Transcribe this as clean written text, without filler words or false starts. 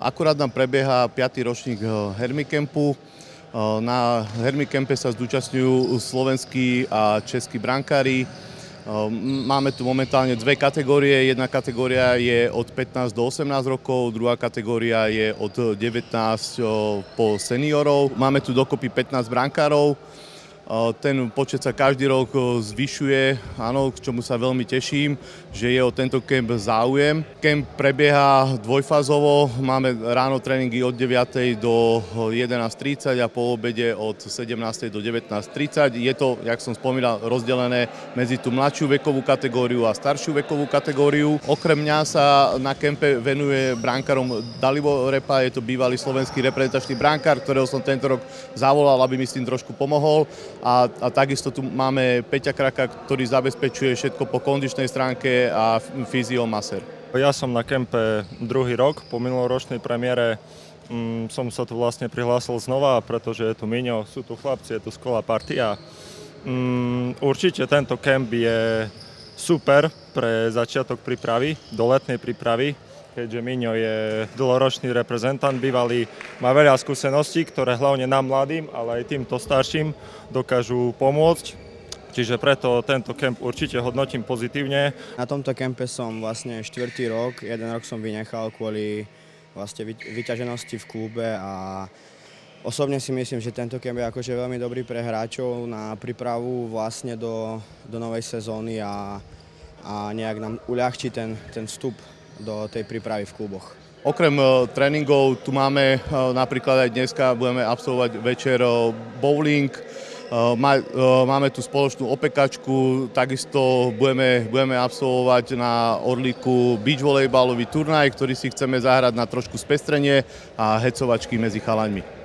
Akurát nám prebieha 5. ročník Hermikempu. Na Hermikempe sa zúčastňujú slovenskí a českí brankári. Máme tu momentálne dve kategórie. Jedna kategória je od 15 do 18 rokov, druhá kategória je od 19 po seniorov. Máme tu dokopy 15 brankárov. Ten počet sa každý rok zvyšuje, áno, k čomu sa veľmi teším, že je o tento kemp záujem. Kemp prebieha dvojfázovo, máme ráno tréningy od 9. do 11:30 a po obede od 17. do 19:30. Je to, jak som spomínal, rozdelené medzi tú mladšiu vekovú kategóriu a staršiu vekovú kategóriu. Okrem mňa sa na kempe venuje brankárom Dalibor Repa, je to bývalý slovenský reprezentačný brankár, ktorého som tento rok zavolal, aby mi s tým trošku pomohol. A takisto tu máme Peťa Kraka, ktorý zabezpečuje všetko po kondičnej stránke a fyziomasér. Ja som na kempe druhý rok, po minuloročnej premiére som sa tu vlastne prihlásil znova, pretože je tu Miňo, sú tu chlapci, je tu skvelá partia. Určite tento kemp je super pre začiatok prípravy, do letnej prípravy, keďže Miňo je dlhoročný reprezentant, bývalý, má veľa skúseností, ktoré hlavne nám mladým, ale aj týmto starším dokážu pomôcť. Čiže preto tento kemp určite hodnotím pozitívne. Na tomto kempe som vlastne 4. rok, jeden rok som vynechal kvôli vlastne vyťaženosti v klube a osobne si myslím, že tento kemp je akože veľmi dobrý pre hráčov na prípravu vlastne do novej sezóny a nejak nám uľahčí ten vstup do tej prípravy v kluboch. Okrem tréningov tu máme napríklad aj dneska budeme absolvovať večer bowling, máme tu spoločnú opekačku, takisto budeme absolvovať na Orlíku beach volejbalový turnaj, ktorý si chceme zahrať na trošku spestrenie a hecovačky medzi chalaňmi.